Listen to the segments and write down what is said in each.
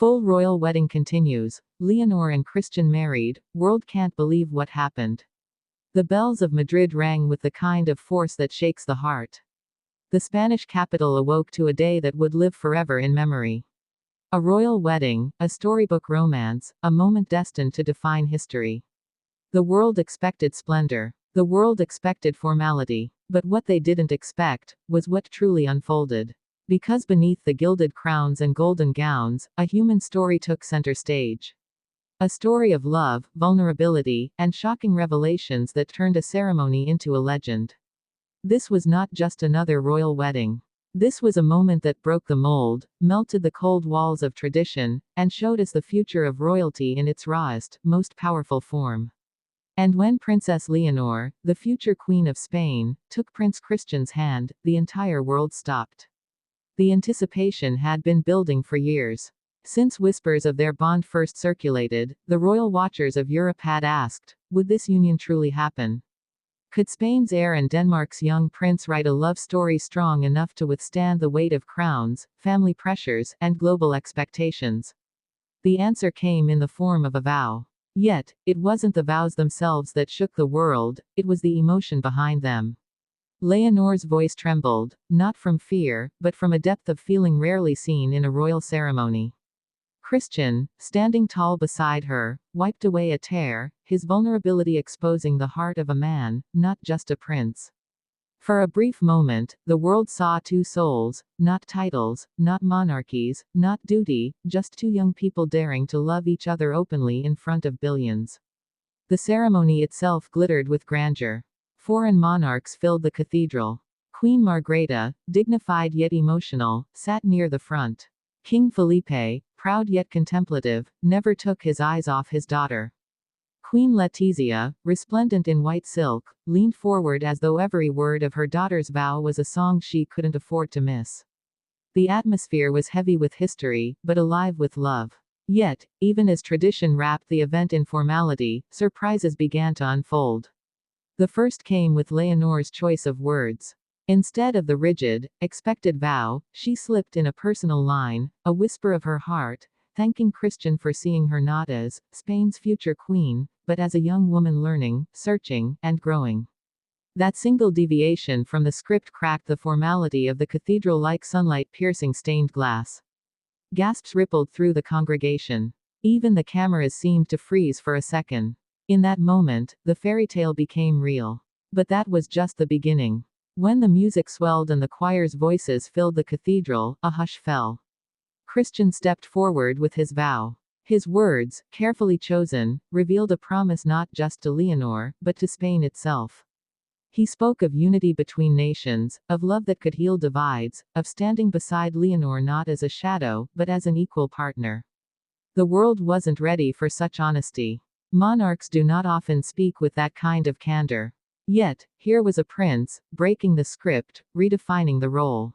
Full royal wedding continues. Leonor and Christian married. World can't believe what happened. The bells of Madrid rang with the kind of force that shakes the heart. The Spanish capital awoke to a day that would live forever in memory. A royal wedding, a storybook romance, a moment destined to define history. The world expected splendor. The world expected formality. But what they didn't expect was what truly unfolded. Because beneath the gilded crowns and golden gowns, a human story took center stage. A story of love, vulnerability, and shocking revelations that turned a ceremony into a legend. This was not just another royal wedding. This was a moment that broke the mold, melted the cold walls of tradition, and showed us the future of royalty in its rawest, most powerful form. And when Princess Leonor, the future Queen of Spain, took Prince Christian's hand, the entire world stopped. The anticipation had been building for years. Since whispers of their bond first circulated, the royal watchers of Europe had asked, would this union truly happen? Could Spain's heir and Denmark's young prince write a love story strong enough to withstand the weight of crowns, family pressures, and global expectations? The answer came in the form of a vow. Yet, it wasn't the vows themselves that shook the world, it was the emotion behind them. Leonor's voice trembled, not from fear, but from a depth of feeling rarely seen in a royal ceremony. Christian, standing tall beside her, wiped away a tear, his vulnerability exposing the heart of a man, not just a prince. For a brief moment, the world saw two souls, not titles, not monarchies, not duty, just two young people daring to love each other openly in front of billions. The ceremony itself glittered with grandeur. Foreign monarchs filled the cathedral. Queen Margrethe, dignified yet emotional, sat near the front. King Felipe, proud yet contemplative, never took his eyes off his daughter. Queen Letizia, resplendent in white silk, leaned forward as though every word of her daughter's vow was a song she couldn't afford to miss. The atmosphere was heavy with history, but alive with love. Yet, even as tradition wrapped the event in formality, surprises began to unfold. The first came with Leonor's choice of words. Instead of the rigid, expected vow, she slipped in a personal line, a whisper of her heart, thanking Christian for seeing her not as Spain's future queen, but as a young woman learning, searching, and growing. That single deviation from the script cracked the formality of the cathedral like sunlight piercing stained glass. Gasps rippled through the congregation. Even the cameras seemed to freeze for a second. In that moment, the fairy tale became real. But that was just the beginning. When the music swelled and the choir's voices filled the cathedral, a hush fell. Christian stepped forward with his vow. His words, carefully chosen, revealed a promise not just to Leonor, but to Spain itself. He spoke of unity between nations, of love that could heal divides, of standing beside Leonor not as a shadow, but as an equal partner. The world wasn't ready for such honesty. Monarchs do not often speak with that kind of candor. Yet, here was a prince, breaking the script, redefining the role.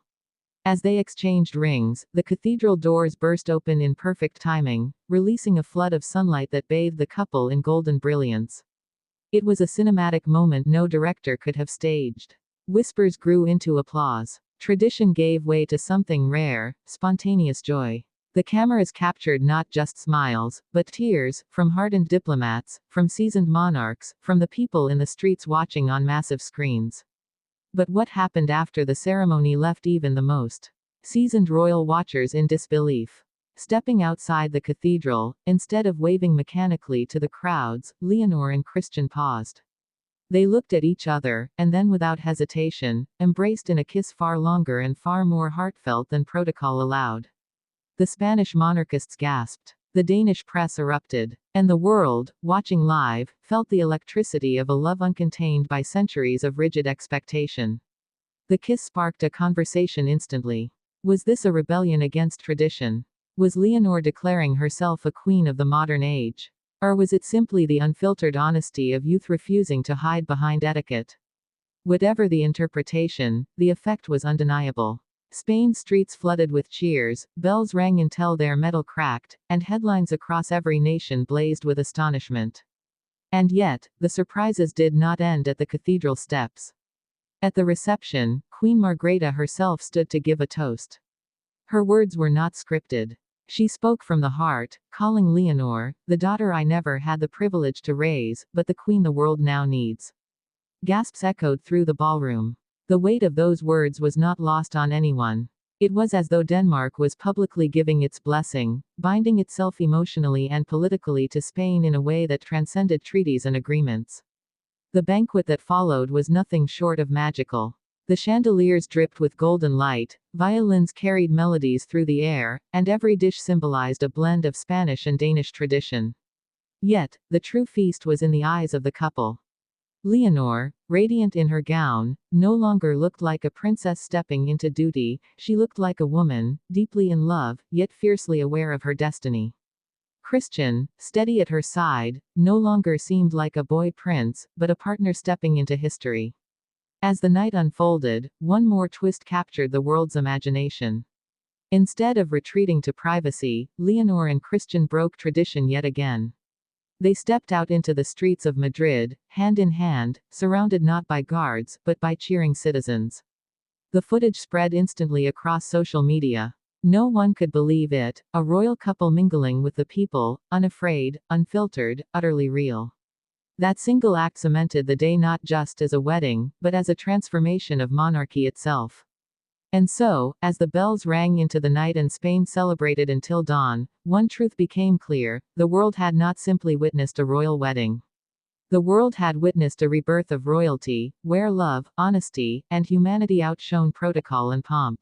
As they exchanged rings, the cathedral doors burst open in perfect timing, releasing a flood of sunlight that bathed the couple in golden brilliance. It was a cinematic moment no director could have staged. Whispers grew into applause. Tradition gave way to something rare, spontaneous joy. The cameras captured not just smiles, but tears, from hardened diplomats, from seasoned monarchs, from the people in the streets watching on massive screens. But what happened after the ceremony left even the most seasoned royal watchers in disbelief. Stepping outside the cathedral, instead of waving mechanically to the crowds, Leonor and Christian paused. They looked at each other, and then without hesitation, embraced in a kiss far longer and far more heartfelt than protocol allowed. The Spanish monarchists gasped. The Danish press erupted. And the world, watching live, felt the electricity of a love uncontained by centuries of rigid expectation. The kiss sparked a conversation instantly. Was this a rebellion against tradition? Was Leonor declaring herself a queen of the modern age? Or was it simply the unfiltered honesty of youth refusing to hide behind etiquette? Whatever the interpretation, the effect was undeniable. Spain's streets flooded with cheers, bells rang until their metal cracked, and headlines across every nation blazed with astonishment. And yet, the surprises did not end at the cathedral steps. At the reception, Queen Margrethe herself stood to give a toast. Her words were not scripted. She spoke from the heart, calling Leonor, the daughter I never had the privilege to raise, but the queen the world now needs. Gasps echoed through the ballroom. The weight of those words was not lost on anyone. It was as though Denmark was publicly giving its blessing, binding itself emotionally and politically to Spain in a way that transcended treaties and agreements. The banquet that followed was nothing short of magical. The chandeliers dripped with golden light, violins carried melodies through the air, and every dish symbolized a blend of Spanish and Danish tradition. Yet, the true feast was in the eyes of the couple. Leonor, radiant in her gown, no longer looked like a princess stepping into duty, she looked like a woman, deeply in love, yet fiercely aware of her destiny. Christian, steady at her side, no longer seemed like a boy prince, but a partner stepping into history. As the night unfolded, one more twist captured the world's imagination. Instead of retreating to privacy, Leonor and Christian broke tradition yet again. They stepped out into the streets of Madrid, hand in hand, surrounded not by guards, but by cheering citizens. The footage spread instantly across social media. No one could believe it, a royal couple mingling with the people, unafraid, unfiltered, utterly real. That single act cemented the day not just as a wedding, but as a transformation of monarchy itself. And so, as the bells rang into the night and Spain celebrated until dawn, one truth became clear: the world had not simply witnessed a royal wedding. The world had witnessed a rebirth of royalty, where love, honesty, and humanity outshone protocol and pomp.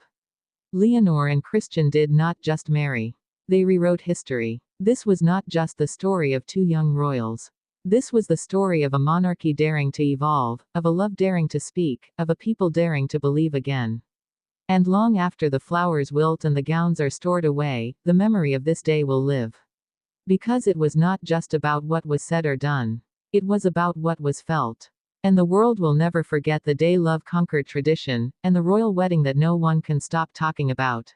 Leonor and Christian did not just marry. They rewrote history. This was not just the story of two young royals. This was the story of a monarchy daring to evolve, of a love daring to speak, of a people daring to believe again. And long after the flowers wilt and the gowns are stored away, the memory of this day will live. Because it was not just about what was said or done. It was about what was felt. And the world will never forget the day love conquered tradition, and the royal wedding that no one can stop talking about.